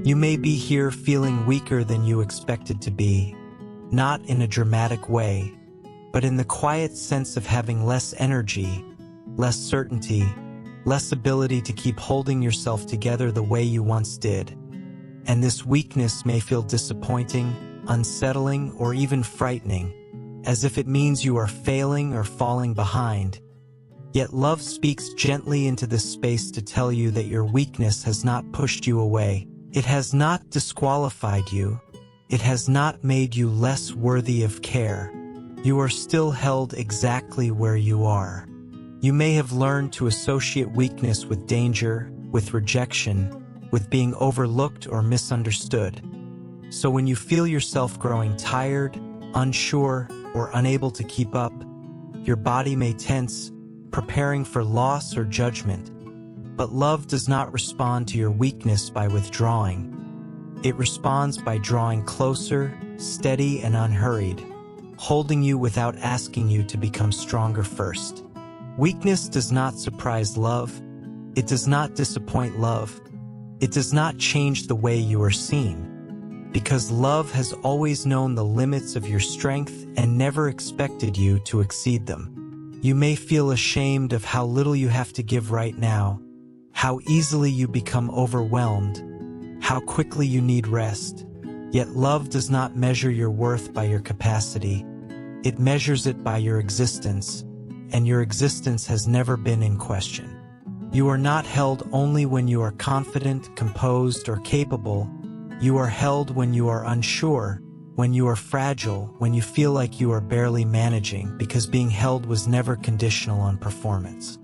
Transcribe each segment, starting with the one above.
You may be here feeling weaker than you expected to be, not in a dramatic way, but in the quiet sense of having less energy, less certainty, less ability to keep holding yourself together the way you once did. And this weakness may feel disappointing, unsettling, or even frightening, as if it means you are failing or falling behind. Yet love speaks gently into this space to tell you that your weakness has not pushed you away. It has not disqualified you. It has not made you less worthy of care. You are still held exactly where you are. You may have learned to associate weakness with danger, with rejection, with being overlooked or misunderstood. So when you feel yourself growing tired, unsure, or unable to keep up, your body may tense, preparing for loss or judgment. But love does not respond to your weakness by withdrawing. It responds by drawing closer, steady and unhurried, holding you without asking you to become stronger first. Weakness does not surprise love. It does not disappoint love. It does not change the way you are seen, because love has always known the limits of your strength and never expected you to exceed them. You may feel ashamed of how little you have to give right now, how easily you become overwhelmed, how quickly you need rest. Yet love does not measure your worth by your capacity. It measures it by your existence, and your existence has never been in question. You are not held only when you are confident, composed, or capable. You are held when you are unsure, when you are fragile, when you feel like you are barely managing, because being held was never conditional on performance.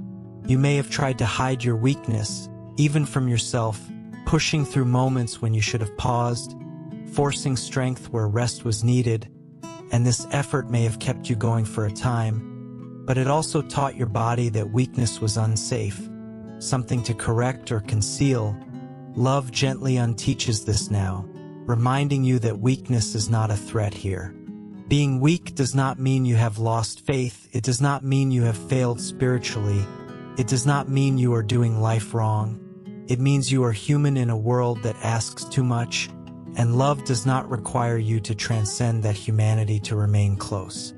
You may have tried to hide your weakness, even from yourself, pushing through moments when you should have paused, forcing strength where rest was needed, and this effort may have kept you going for a time, but it also taught your body that weakness was unsafe, something to correct or conceal. Love gently unteaches this now, reminding you that weakness is not a threat here. Being weak does not mean you have lost faith. It does not mean you have failed spiritually. It does not mean you are doing life wrong. It means you are human in a world that asks too much, and love does not require you to transcend that humanity to remain close.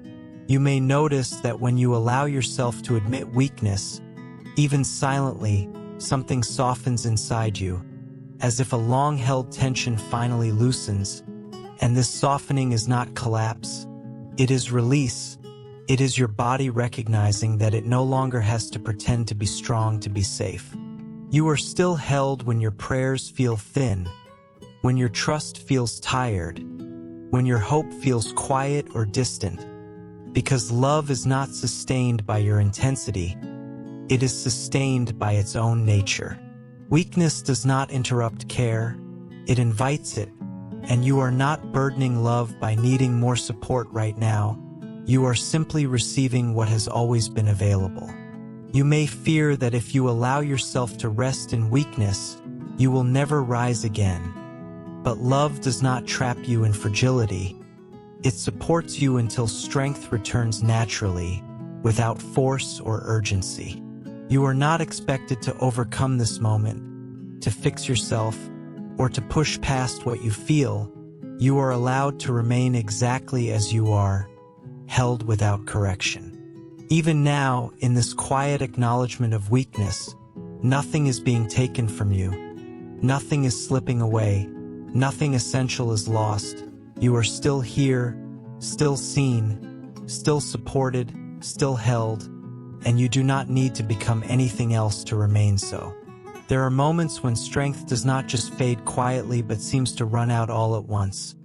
You may notice that when you allow yourself to admit weakness, even silently, something softens inside you, as if a long-held tension finally loosens. And this softening is not collapse. It is release. It is your body recognizing that it no longer has to pretend to be strong to be safe. You are still held when your prayers feel thin, when your trust feels tired, when your hope feels quiet or distant, because love is not sustained by your intensity. It is sustained by its own nature. Weakness does not interrupt care, it invites it, and you are not burdening love by needing more support right now. You are simply receiving what has always been available. You may fear that if you allow yourself to rest in weakness, you will never rise again. But love does not trap you in fragility. It supports you until strength returns naturally, without force or urgency. You are not expected to overcome this moment, to fix yourself, or to push past what you feel. You are allowed to remain exactly as you are, held without correction. Even now, in this quiet acknowledgement of weakness, nothing is being taken from you. Nothing is slipping away. Nothing essential is lost. You are still here, still seen, still supported, still held, and you do not need to become anything else to remain so. There are moments when strength does not just fade quietly but seems to run out all at once,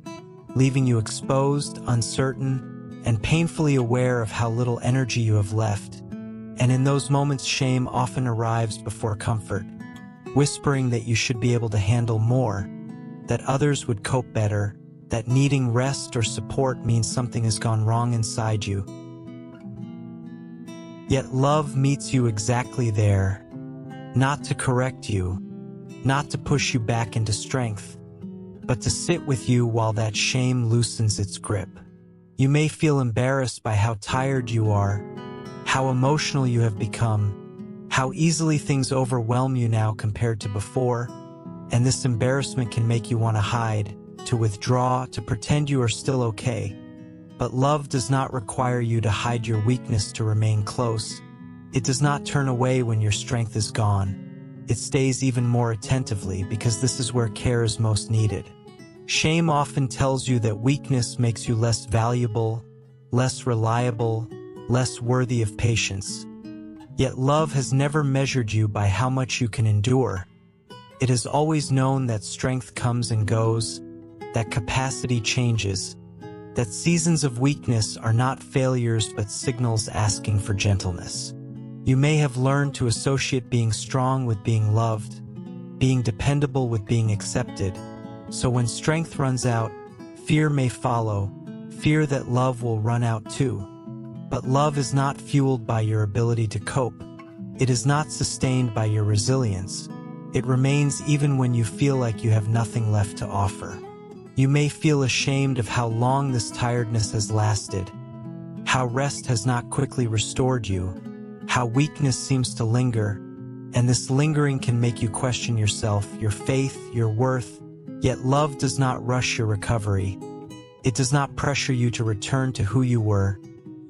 leaving you exposed, uncertain, and painfully aware of how little energy you have left. And in those moments, shame often arrives before comfort, whispering that you should be able to handle more, that others would cope better, that needing rest or support means something has gone wrong inside you. Yet love meets you exactly there, not to correct you, not to push you back into strength, but to sit with you while that shame loosens its grip. You may feel embarrassed by how tired you are, how emotional you have become, how easily things overwhelm you now compared to before. And this embarrassment can make you want to hide, to withdraw, to pretend you are still okay. But love does not require you to hide your weakness to remain close. It does not turn away when your strength is gone. It stays even more attentively because this is where care is most needed. Shame often tells you that weakness makes you less valuable, less reliable, less worthy of patience. Yet love has never measured you by how much you can endure. It has always known that strength comes and goes, that capacity changes, that seasons of weakness are not failures but signals asking for gentleness. You may have learned to associate being strong with being loved, being dependable with being accepted. So when strength runs out, fear may follow, fear that love will run out too. But love is not fueled by your ability to cope. It is not sustained by your resilience. It remains even when you feel like you have nothing left to offer. You may feel ashamed of how long this tiredness has lasted, how rest has not quickly restored you, how weakness seems to linger, and this lingering can make you question yourself, your faith, your worth. Yet love does not rush your recovery. It does not pressure you to return to who you were.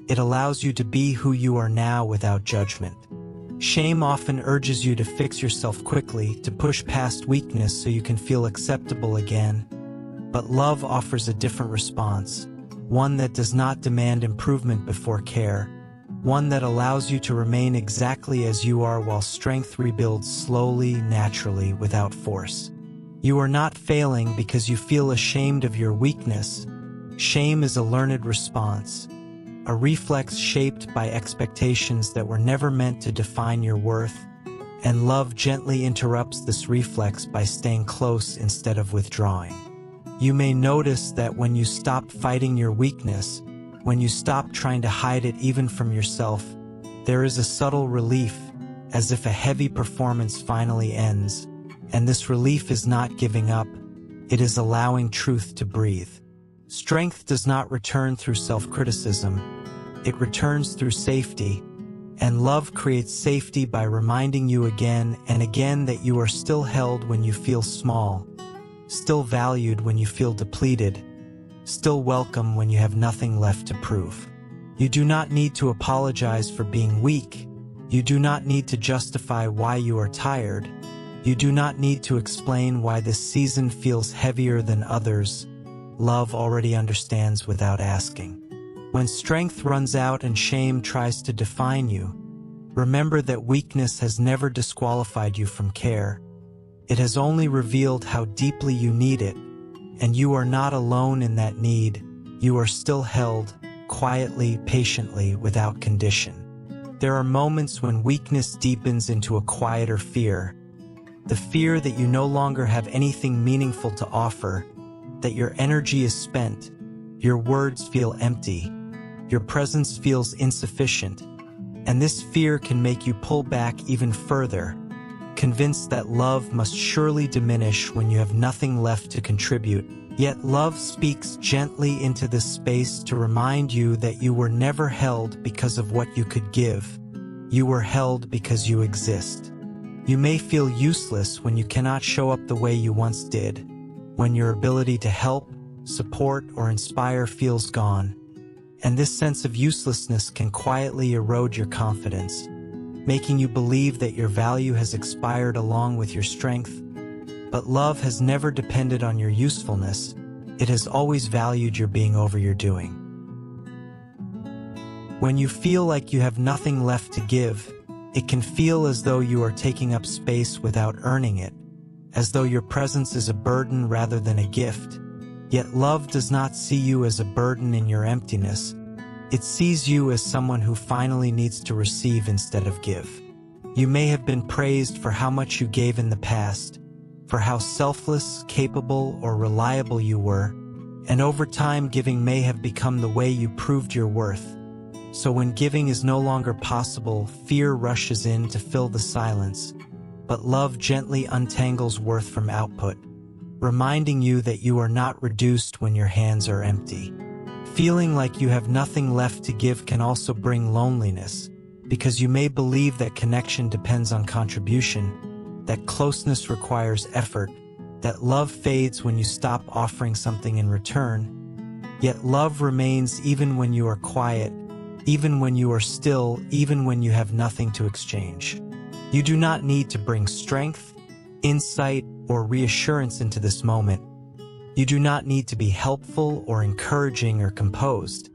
It allows you to be who you are now without judgment. Shame often urges you to fix yourself quickly, to push past weakness so you can feel acceptable again. But love offers a different response, one that does not demand improvement before care, one that allows you to remain exactly as you are while strength rebuilds slowly, naturally, without force. You are not failing because you feel ashamed of your weakness. Shame is a learned response, a reflex shaped by expectations that were never meant to define your worth, and love gently interrupts this reflex by staying close instead of withdrawing. You may notice that when you stop fighting your weakness, when you stop trying to hide it even from yourself, there is a subtle relief, as if a heavy performance finally ends. And this relief is not giving up, it is allowing truth to breathe. Strength does not return through self-criticism, it returns through safety, and love creates safety by reminding you again and again that you are still held when you feel small, still valued when you feel depleted, still welcome when you have nothing left to prove. You do not need to apologize for being weak. You do not need to justify why you are tired. You do not need to explain why this season feels heavier than others. Love already understands without asking. When strength runs out and shame tries to define you, remember that weakness has never disqualified you from care. It has only revealed how deeply you need it, and you are not alone in that need. You are still held, quietly, patiently, without condition. There are moments when weakness deepens into a quieter fear, the fear that you no longer have anything meaningful to offer, that your energy is spent, your words feel empty, your presence feels insufficient, and this fear can make you pull back even further, convinced that love must surely diminish when you have nothing left to contribute. Yet love speaks gently into this space to remind you that you were never held because of what you could give. You were held because you exist. You may feel useless when you cannot show up the way you once did, when your ability to help, support, or inspire feels gone. And this sense of uselessness can quietly erode your confidence, making you believe that your value has expired along with your strength. But love has never depended on your usefulness. It has always valued your being over your doing. When you feel like you have nothing left to give, it can feel as though you are taking up space without earning it, as though your presence is a burden rather than a gift. Yet love does not see you as a burden in your emptiness. It sees you as someone who finally needs to receive instead of give. You may have been praised for how much you gave in the past, for how selfless, capable, or reliable you were, and over time giving may have become the way you proved your worth. So when giving is no longer possible, fear rushes in to fill the silence, but love gently untangles worth from output, reminding you that you are not reduced when your hands are empty. Feeling like you have nothing left to give can also bring loneliness, because you may believe that connection depends on contribution, that closeness requires effort, that love fades when you stop offering something in return, yet love remains even when you are quiet, even when you are still, even when you have nothing to exchange. You do not need to bring strength, insight, or reassurance into this moment. You do not need to be helpful or encouraging or composed.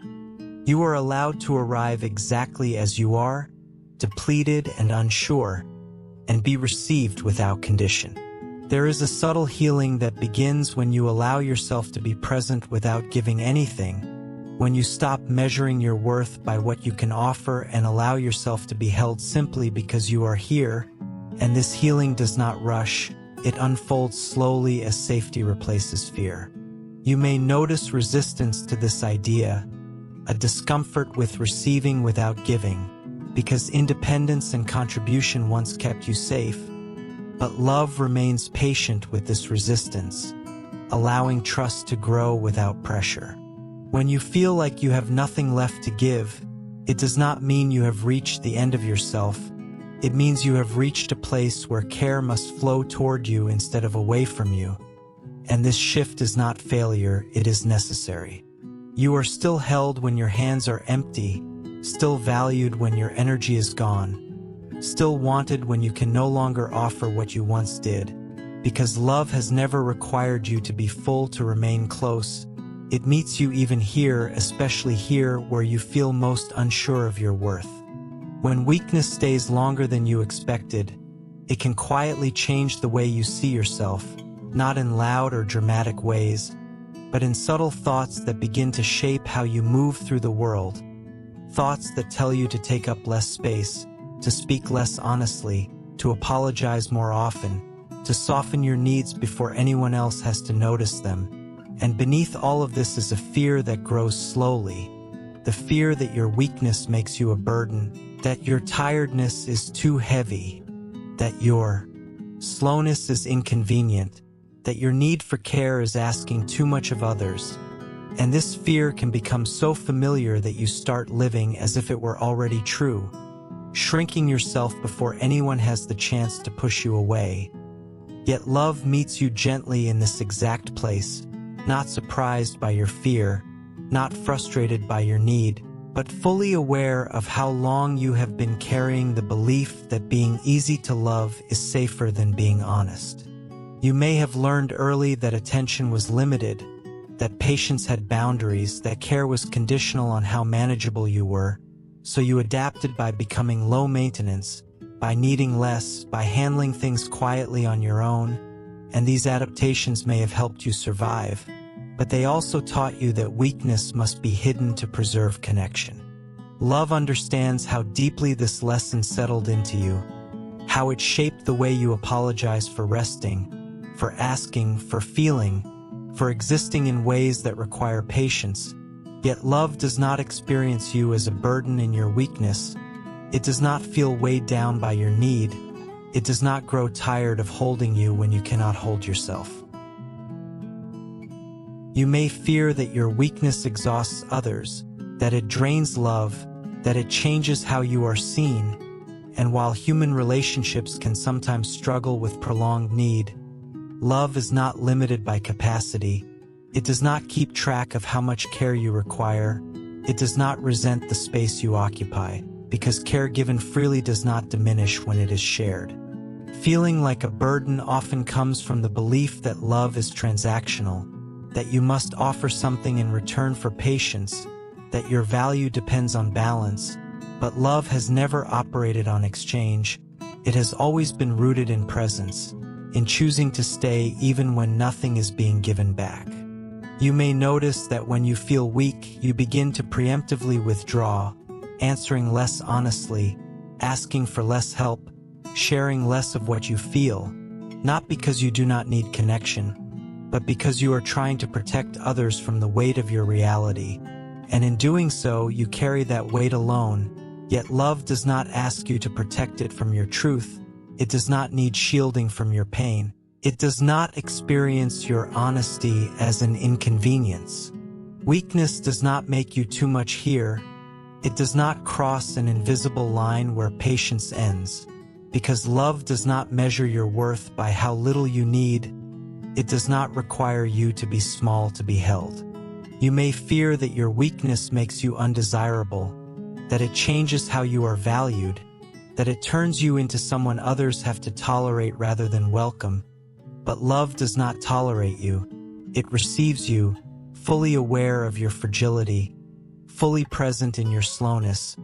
You are allowed to arrive exactly as you are, depleted and unsure, and be received without condition. There is a subtle healing that begins when you allow yourself to be present without giving anything, when you stop measuring your worth by what you can offer and allow yourself to be held simply because you are here, and this healing does not rush, it unfolds slowly as safety replaces fear. You may notice resistance to this idea, a discomfort with receiving without giving, because independence and contribution once kept you safe, but love remains patient with this resistance, allowing trust to grow without pressure. When you feel like you have nothing left to give, it does not mean you have reached the end of yourself. It means you have reached a place where care must flow toward you instead of away from you. And this shift is not failure, it is necessary. You are still held when your hands are empty, still valued when your energy is gone, still wanted when you can no longer offer what you once did. Because love has never required you to be full to remain close. It meets you even here, especially here where you feel most unsure of your worth. When weakness stays longer than you expected, it can quietly change the way you see yourself, not in loud or dramatic ways, but in subtle thoughts that begin to shape how you move through the world. Thoughts that tell you to take up less space, to speak less honestly, to apologize more often, to soften your needs before anyone else has to notice them. And beneath all of this is a fear that grows slowly, the fear that your weakness makes you a burden, that your tiredness is too heavy, that your slowness is inconvenient, that your need for care is asking too much of others. And this fear can become so familiar that you start living as if it were already true, shrinking yourself before anyone has the chance to push you away. Yet love meets you gently in this exact place, not surprised by your fear, not frustrated by your need, but fully aware of how long you have been carrying the belief that being easy to love is safer than being honest. You may have learned early that attention was limited, that patience had boundaries, that care was conditional on how manageable you were, so you adapted by becoming low maintenance, by needing less, by handling things quietly on your own, and these adaptations may have helped you survive, but they also taught you that weakness must be hidden to preserve connection. Love understands how deeply this lesson settled into you, how it shaped the way you apologize for resting, for asking, for feeling, for existing in ways that require patience. Yet love does not experience you as a burden in your weakness. It does not feel weighed down by your need. It does not grow tired of holding you when you cannot hold yourself. You may fear that your weakness exhausts others, that it drains love, that it changes how you are seen. And while human relationships can sometimes struggle with prolonged need, love is not limited by capacity. It does not keep track of how much care you require. It does not resent the space you occupy, because care given freely does not diminish when it is shared. Feeling like a burden often comes from the belief that love is transactional, that you must offer something in return for patience, that your value depends on balance. But love has never operated on exchange. It has always been rooted in presence, in choosing to stay even when nothing is being given back. You may notice that when you feel weak, you begin to preemptively withdraw, answering less honestly, asking for less help, sharing less of what you feel, not because you do not need connection, but because you are trying to protect others from the weight of your reality. And in doing so, you carry that weight alone. Yet love does not ask you to protect it from your truth. It does not need shielding from your pain. It does not experience your honesty as an inconvenience. Weakness does not make you too much here. It does not cross an invisible line where patience ends. Because love does not measure your worth by how little you need. It does not require you to be small to be held. You may fear that your weakness makes you undesirable, that it changes how you are valued, that it turns you into someone others have to tolerate rather than welcome. But love does not tolerate you. It receives you, fully aware of your fragility, fully present in your slowness,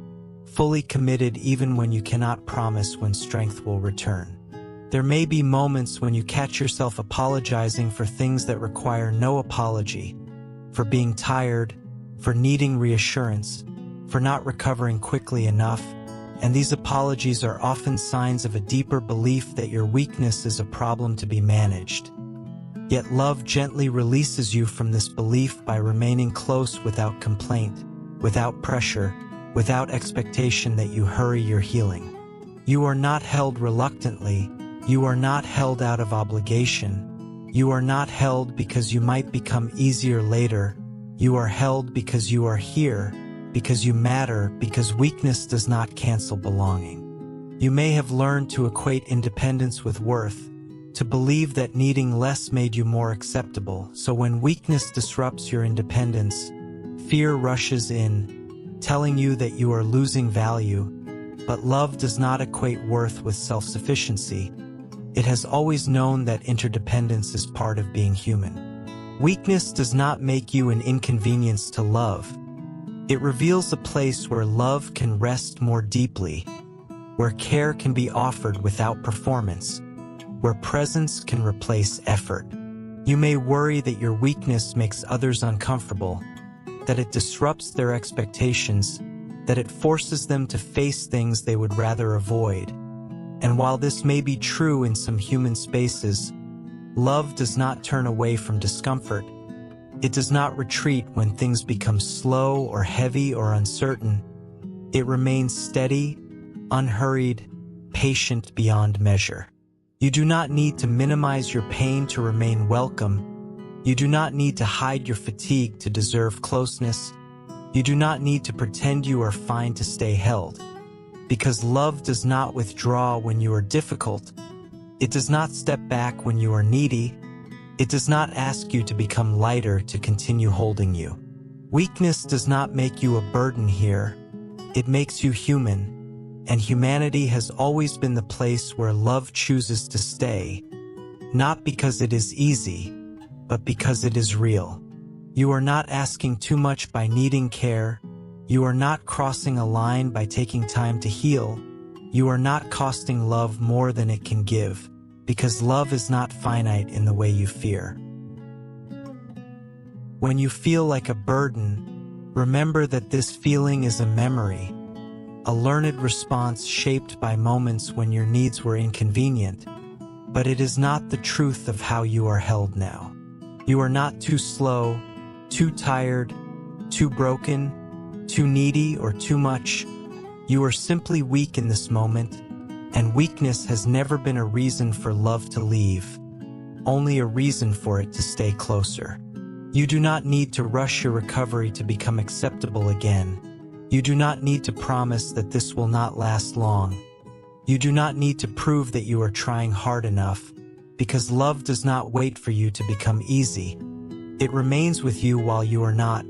fully committed even when you cannot promise when strength will return. There may be moments when you catch yourself apologizing for things that require no apology, for being tired, for needing reassurance, for not recovering quickly enough, and these apologies are often signs of a deeper belief that your weakness is a problem to be managed. Yet love gently releases you from this belief by remaining close without complaint, without pressure, without expectation that you hurry your healing. You are not held reluctantly. You are not held out of obligation. You are not held because you might become easier later. You are held because you are here, because you matter, because weakness does not cancel belonging. You may have learned to equate independence with worth, to believe that needing less made you more acceptable. So when weakness disrupts your independence, fear rushes in, telling you that you are losing value. But love does not equate worth with self-sufficiency. It has always known that interdependence is part of being human. Weakness does not make you an inconvenience to love. It reveals a place where love can rest more deeply, where care can be offered without performance, where presence can replace effort. You may worry that your weakness makes others uncomfortable, that it disrupts their expectations, that it forces them to face things they would rather avoid. And while this may be true in some human spaces, love does not turn away from discomfort. It does not retreat when things become slow or heavy or uncertain. It remains steady, unhurried, patient beyond measure. You do not need to minimize your pain to remain welcome. You do not need to hide your fatigue to deserve closeness. You do not need to pretend you are fine to stay held. Because love does not withdraw when you are difficult. It does not step back when you are needy. It does not ask you to become lighter to continue holding you. Weakness does not make you a burden here. It makes you human. And humanity has always been the place where love chooses to stay. Not because it is easy, but because it is real. You are not asking too much by needing care. You are not crossing a line by taking time to heal. You are not costing love more than it can give, because love is not finite in the way you fear. When you feel like a burden, remember that this feeling is a memory, a learned response shaped by moments when your needs were inconvenient, but it is not the truth of how you are held now. You are not too slow, too tired, too broken, too needy, or too much. You are simply weak in this moment, and weakness has never been a reason for love to leave, only a reason for it to stay closer. You do not need to rush your recovery to become acceptable again. You do not need to promise that this will not last long. You do not need to prove that you are trying hard enough, because love does not wait for you to become easy. It remains with you while you are not,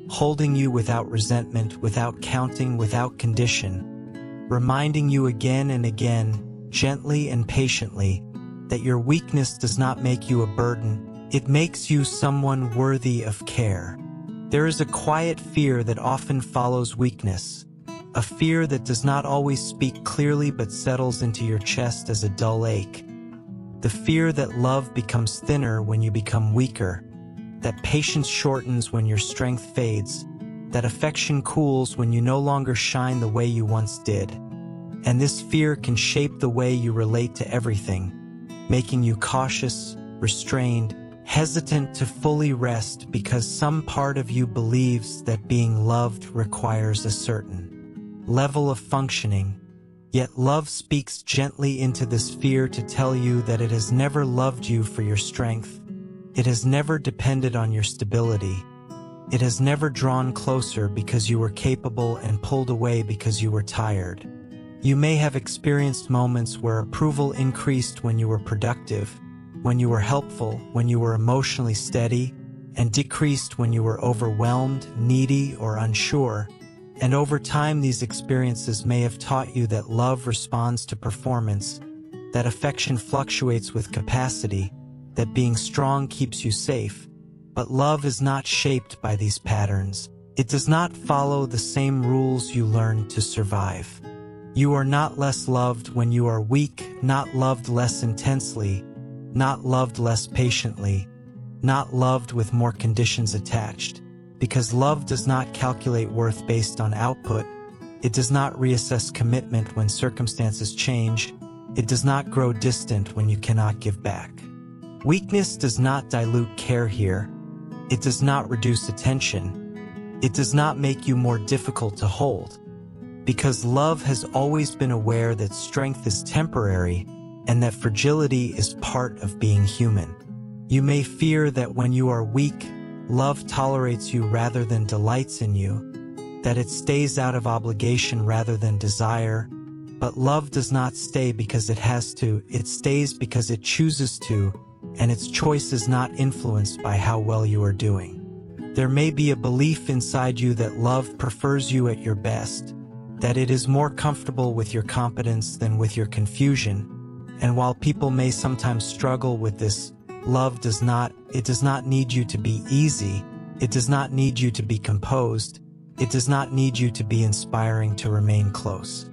holding you without resentment, without counting, without condition, reminding you again and again, gently and patiently, that your weakness does not make you a burden. It makes you someone worthy of care. There is a quiet fear that often follows weakness, a fear that does not always speak clearly but settles into your chest as a dull ache. The fear that love becomes thinner when you become weaker, that patience shortens when your strength fades, that affection cools when you no longer shine the way you once did. And this fear can shape the way you relate to everything, making you cautious, restrained, hesitant to fully rest because some part of you believes that being loved requires a certain level of functioning. Yet love speaks gently into this fear to tell you that it has never loved you for your strength. It has never depended on your stability. It has never drawn closer because you were capable and pulled away because you were tired. You may have experienced moments where approval increased when you were productive, when you were helpful, when you were emotionally steady, and decreased when you were overwhelmed, needy, or unsure. And over time, these experiences may have taught you that love responds to performance, that affection fluctuates with capacity, that being strong keeps you safe. But love is not shaped by these patterns. It does not follow the same rules you learned to survive. You are not less loved when you are weak, not loved less intensely, not loved less patiently, not loved with more conditions attached. Because love does not calculate worth based on output. It does not reassess commitment when circumstances change. It does not grow distant when you cannot give back. Weakness does not dilute care here. It does not reduce attention. It does not make you more difficult to hold. Because love has always been aware that strength is temporary and that fragility is part of being human. You may fear that when you are weak, love tolerates you rather than delights in you, that it stays out of obligation rather than desire. But love does not stay because it has to, it stays because it chooses to, and its choice is not influenced by how well you are doing. There may be a belief inside you that love prefers you at your best, that it is more comfortable with your competence than with your confusion. And while people may sometimes struggle with this, love does not need you to be easy. It does not need you to be composed. It does not need you to be inspiring to remain close.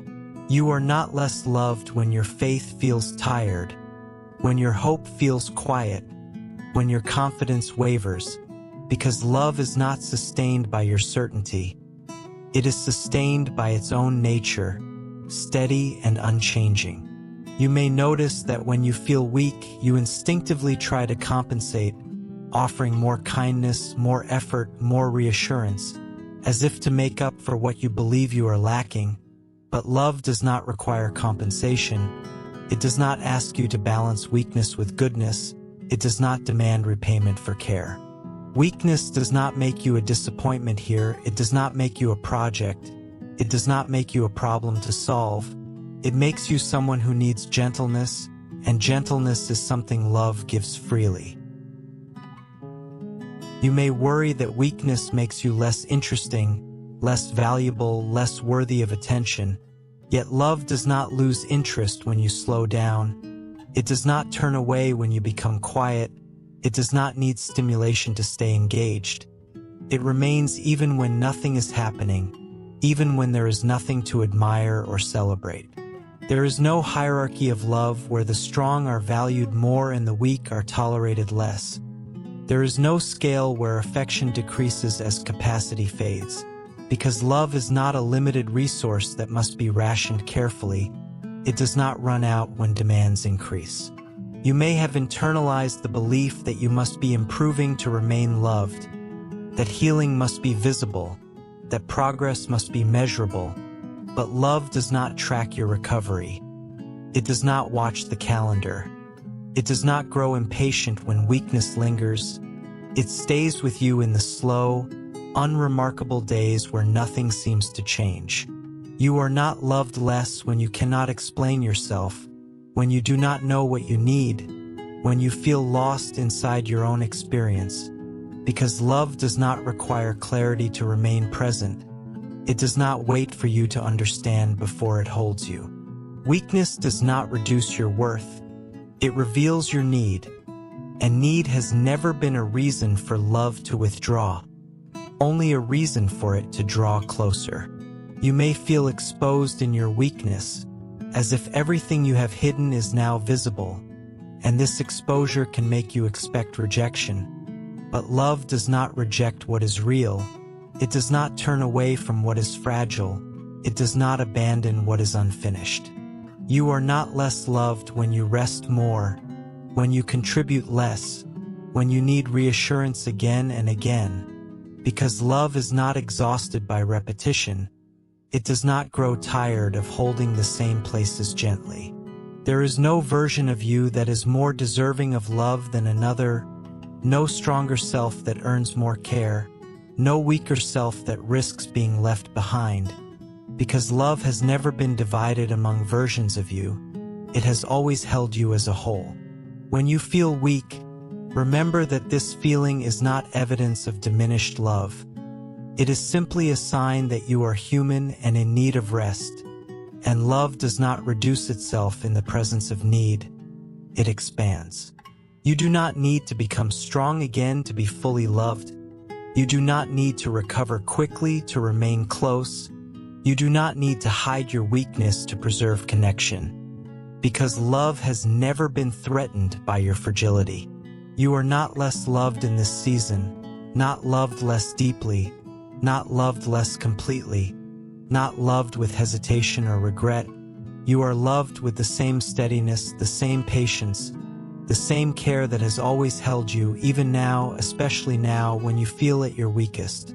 You are not less loved when your faith feels tired, when your hope feels quiet, when your confidence wavers, because love is not sustained by your certainty. It is sustained by its own nature, steady and unchanging. You may notice that when you feel weak, you instinctively try to compensate, offering more kindness, more effort, more reassurance, as if to make up for what you believe you are lacking. But love does not require compensation. It does not ask you to balance weakness with goodness. It does not demand repayment for care. Weakness does not make you a disappointment here. It does not make you a project. It does not make you a problem to solve. It makes you someone who needs gentleness, and gentleness is something love gives freely. You may worry that weakness makes you less interesting, less valuable, less worthy of attention. Yet love does not lose interest when you slow down. It does not turn away when you become quiet. It does not need stimulation to stay engaged. It remains even when nothing is happening, even when there is nothing to admire or celebrate. There is no hierarchy of love where the strong are valued more and the weak are tolerated less. There is no scale where affection decreases as capacity fades. Because love is not a limited resource that must be rationed carefully. It does not run out when demands increase. You may have internalized the belief that you must be improving to remain loved, that healing must be visible, that progress must be measurable. But love does not track your recovery. It does not watch the calendar. It does not grow impatient when weakness lingers. It stays with you in the slow, unremarkable days where nothing seems to change. You are not loved less when you cannot explain yourself, when you do not know what you need, when you feel lost inside your own experience. Because love does not require clarity to remain present. It does not wait for you to understand before it holds you. Weakness does not reduce your worth. It reveals your need. And need has never been a reason for love to withdraw, only a reason for it to draw closer. You may feel exposed in your weakness, as if everything you have hidden is now visible, and this exposure can make you expect rejection. But love does not reject what is real. It does not turn away from what is fragile. It does not abandon what is unfinished. You are not less loved when you rest more, when you contribute less, when you need reassurance again and again. Because love is not exhausted by repetition. It does not grow tired of holding the same places gently. There is no version of you that is more deserving of love than another, no stronger self that earns more care, no weaker self that risks being left behind. Because love has never been divided among versions of you. It has always held you as a whole. When you feel weak, remember that this feeling is not evidence of diminished love. It is simply a sign that you are human and in need of rest, and love does not reduce itself in the presence of need. It expands. You do not need to become strong again to be fully loved. You do not need to recover quickly to remain close. You do not need to hide your weakness to preserve connection. Because love has never been threatened by your fragility. You are not less loved in this season, not loved less deeply, not loved less completely, not loved with hesitation or regret. You are loved with the same steadiness, the same patience, the same care that has always held you, even now, especially now when you feel at your weakest.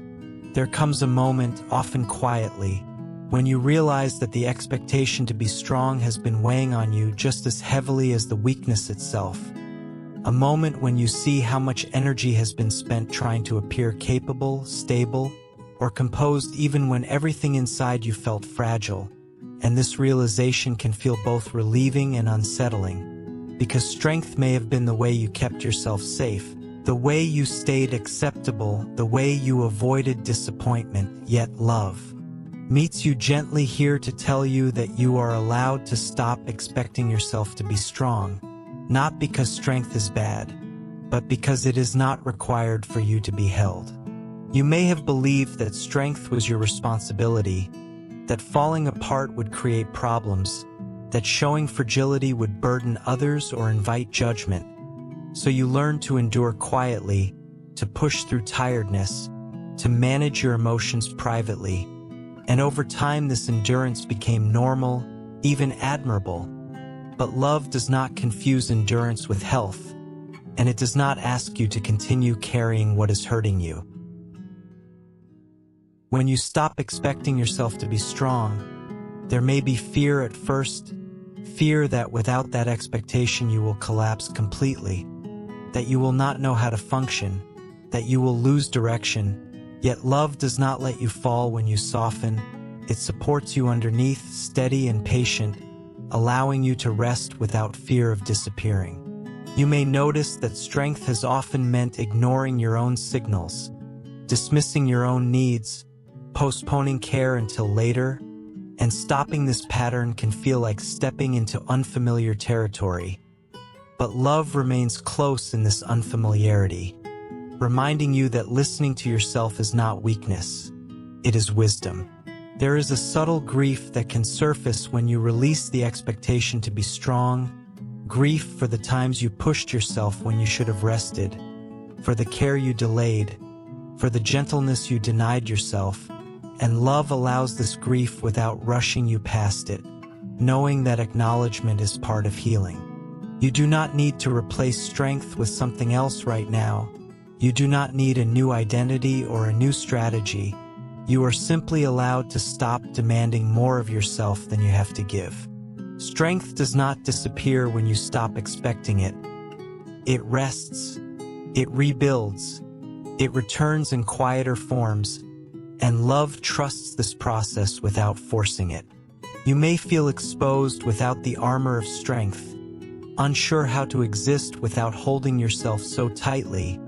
There comes a moment, often quietly, when you realize that the expectation to be strong has been weighing on you just as heavily as the weakness itself. A moment when you see how much energy has been spent trying to appear capable, stable, or composed even when everything inside you felt fragile. And this realization can feel both relieving and unsettling, because strength may have been the way you kept yourself safe, the way you stayed acceptable, the way you avoided disappointment, yet love meets you gently here to tell you that you are allowed to stop expecting yourself to be strong, not because strength is bad, but because it is not required for you to be held. You may have believed that strength was your responsibility, that falling apart would create problems, that showing fragility would burden others or invite judgment. So you learned to endure quietly, to push through tiredness, to manage your emotions privately. And over time this endurance became normal, even admirable. But love does not confuse endurance with health, and it does not ask you to continue carrying what is hurting you. When you stop expecting yourself to be strong, there may be fear at first, fear that without that expectation you will collapse completely, that you will not know how to function, that you will lose direction. Yet love does not let you fall when you soften. It supports you underneath, steady and patient, allowing you to rest without fear of disappearing. You may notice that strength has often meant ignoring your own signals, dismissing your own needs, postponing care until later, and stopping this pattern can feel like stepping into unfamiliar territory. But love remains close in this unfamiliarity, reminding you that listening to yourself is not weakness, it is wisdom. There is a subtle grief that can surface when you release the expectation to be strong, grief for the times you pushed yourself when you should have rested, for the care you delayed, for the gentleness you denied yourself, and love allows this grief without rushing you past it, knowing that acknowledgement is part of healing. You do not need to replace strength with something else right now. You do not need a new identity or a new strategy. You are simply allowed to stop demanding more of yourself than you have to give. Strength does not disappear when you stop expecting it. It rests, it rebuilds, it returns in quieter forms, and love trusts this process without forcing it. You may feel exposed without the armor of strength, unsure how to exist without holding yourself so tightly.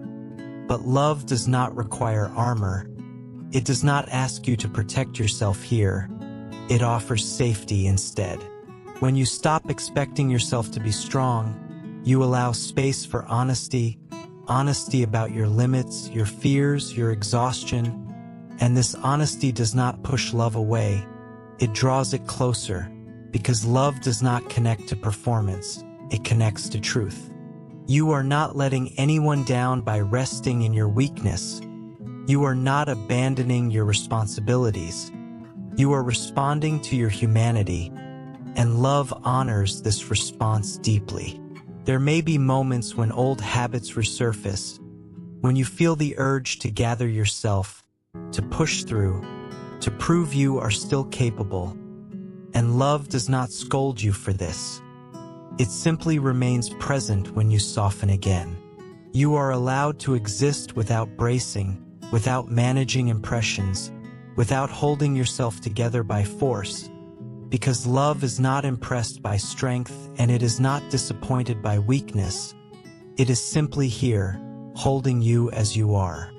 But love does not require armor. It does not ask you to protect yourself here. It offers safety instead. When you stop expecting yourself to be strong, you allow space for honesty, honesty about your limits, your fears, your exhaustion. And this honesty does not push love away. It draws it closer, because love does not connect to performance. It connects to truth. You are not letting anyone down by resting in your weakness. You are not abandoning your responsibilities. You are responding to your humanity, and love honors this response deeply. There may be moments when old habits resurface, when you feel the urge to gather yourself, to push through, to prove you are still capable, and love does not scold you for this. It simply remains present when you soften again. You are allowed to exist without bracing, without managing impressions, without holding yourself together by force. because love is not impressed by strength and it is not disappointed by weakness. It is simply here, holding you as you are.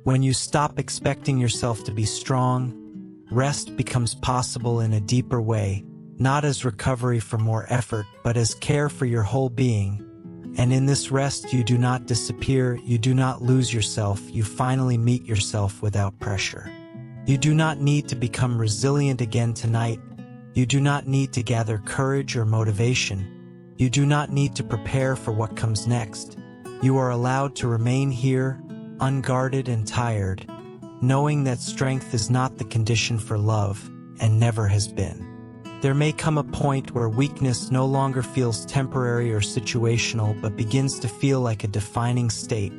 When you stop expecting yourself to be strong, rest becomes possible in a deeper way, not as recovery for more effort, but as care for your whole being. And in this rest, you do not disappear, you do not lose yourself, you finally meet yourself without pressure. You do not need to become resilient again tonight. You do not need to gather courage or motivation. You do not need to prepare for what comes next. You are allowed to remain here, unguarded and tired, knowing that strength is not the condition for love, and never has been. There may come a point where weakness no longer feels temporary or situational, but begins to feel like a defining state,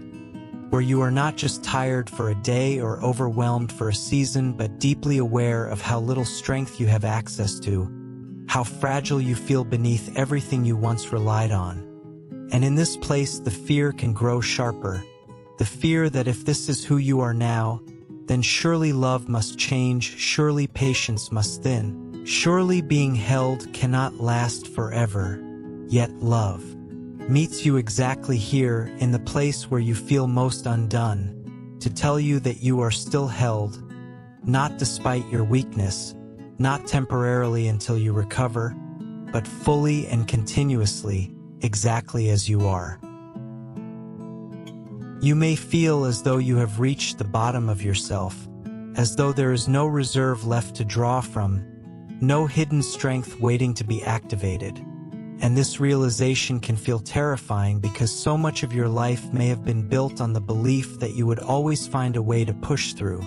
where you are not just tired for a day or overwhelmed for a season, but deeply aware of how little strength you have access to, how fragile you feel beneath everything you once relied on. And in this place, the fear can grow sharper, the fear that if this is who you are now, then surely love must change, surely patience must thin, surely being held cannot last forever. Yet love meets you exactly here, in the place where you feel most undone, to tell you that you are still held, not despite your weakness, not temporarily until you recover, but fully and continuously, exactly as you are. You may feel as though you have reached the bottom of yourself, as though there is no reserve left to draw from, no hidden strength waiting to be activated. And this realization can feel terrifying because so much of your life may have been built on the belief that you would always find a way to push through.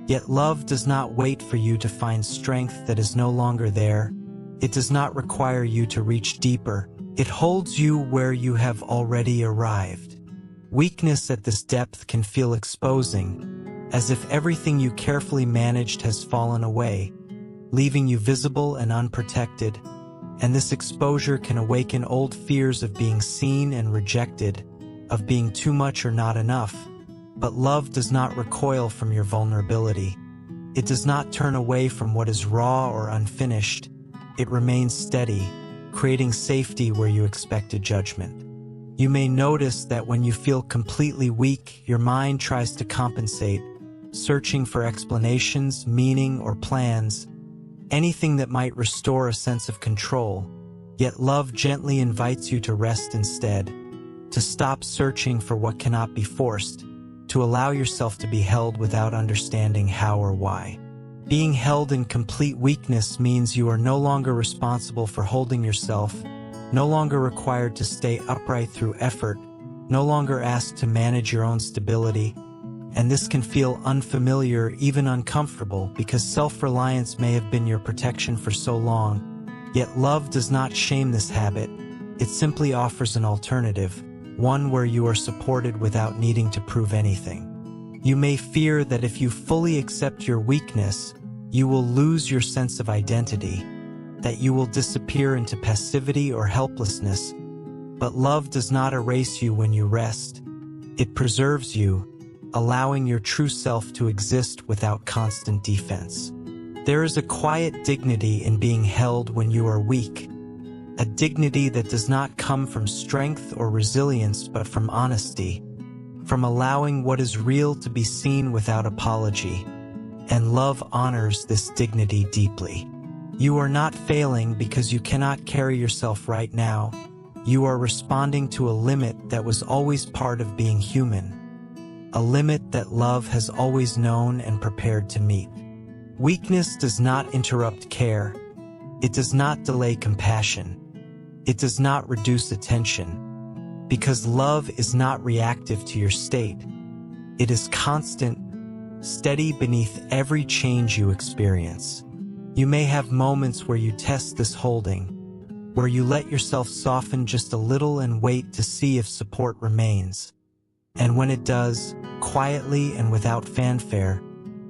Yet love does not wait for you to find strength that is no longer there. It does not require you to reach deeper. It holds you where you have already arrived. Weakness at this depth can feel exposing, as if everything you carefully managed has fallen away, leaving you visible and unprotected. And this exposure can awaken old fears of being seen and rejected, of being too much or not enough. But love does not recoil from your vulnerability. It does not turn away from what is raw or unfinished. It remains steady, creating safety where you expected judgment. You may notice that when you feel completely weak, your mind tries to compensate, searching for explanations, meaning, or plans, anything that might restore a sense of control. Yet love gently invites you to rest instead, to stop searching for what cannot be forced, to allow yourself to be held without understanding how or why. Being held in complete weakness means you are no longer responsible for holding yourself, no longer required to stay upright through effort, no longer asked to manage your own stability. And this can feel unfamiliar, even uncomfortable, because self-reliance may have been your protection for so long. Yet love does not shame this habit. It simply offers an alternative, one where you are supported without needing to prove anything. You may fear that if you fully accept your weakness, you will lose your sense of identity, that you will disappear into passivity or helplessness. But love does not erase you when you rest. It preserves you, allowing your true self to exist without constant defense. There is a quiet dignity in being held when you are weak, a dignity that does not come from strength or resilience but from honesty, from allowing what is real to be seen without apology. And love honors this dignity deeply. You are not failing because you cannot carry yourself right now. You are responding to a limit that was always part of being human, a limit that love has always known and prepared to meet. Weakness does not interrupt care. It does not delay compassion. It does not reduce attention, because love is not reactive to your state. It is constant, steady beneath every change you experience. You may have moments where you test this holding, where you let yourself soften just a little and wait to see if support remains. And when it does, quietly and without fanfare,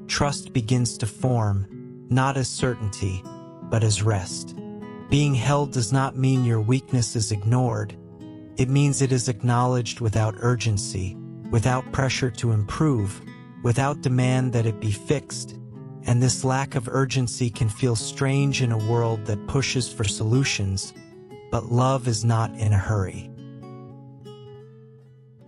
trust begins to form, not as certainty, but as rest. Being held does not mean your weakness is ignored. It means it is acknowledged without urgency, without pressure to improve, without demand that it be fixed. And this lack of urgency can feel strange in a world that pushes for solutions, but love is not in a hurry.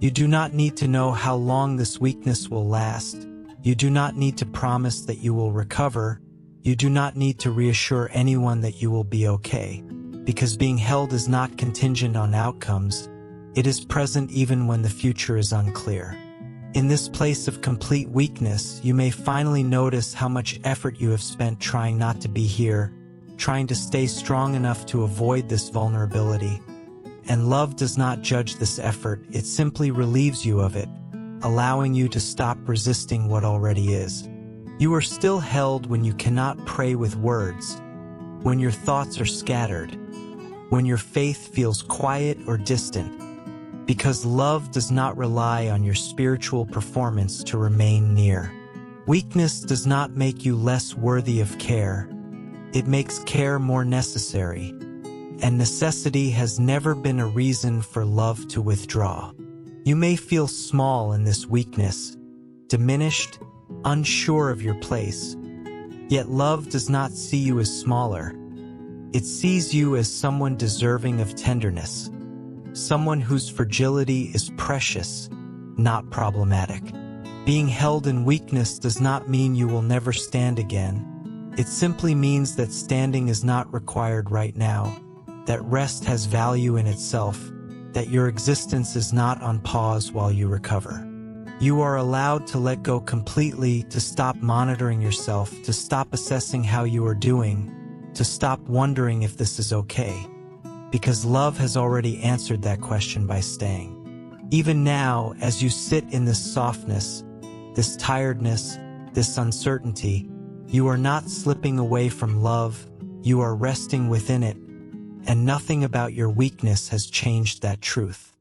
You do not need to know how long this weakness will last. You do not need to promise that you will recover. You do not need to reassure anyone that you will be okay, because being held is not contingent on outcomes. It is present even when the future is unclear. In this place of complete weakness, you may finally notice how much effort you have spent trying not to be here, trying to stay strong enough to avoid this vulnerability. And love does not judge this effort, it simply relieves you of it, allowing you to stop resisting what already is. You are still held when you cannot pray with words, when your thoughts are scattered, when your faith feels quiet or distant, because love does not rely on your spiritual performance to remain near. Weakness does not make you less worthy of care. It makes care more necessary. And necessity has never been a reason for love to withdraw. You may feel small in this weakness, diminished, unsure of your place. Yet love does not see you as smaller. It sees you as someone deserving of tenderness, someone whose fragility is precious, not problematic. Being held in weakness does not mean you will never stand again. It simply means that standing is not required right now, that rest has value in itself, that your existence is not on pause while you recover. You are allowed to let go completely, to stop monitoring yourself, to stop assessing how you are doing, to stop wondering if this is okay. Because love has already answered that question by staying. Even now, as you sit in this softness, this tiredness, this uncertainty, you are not slipping away from love, you are resting within it, and nothing about your weakness has changed that truth.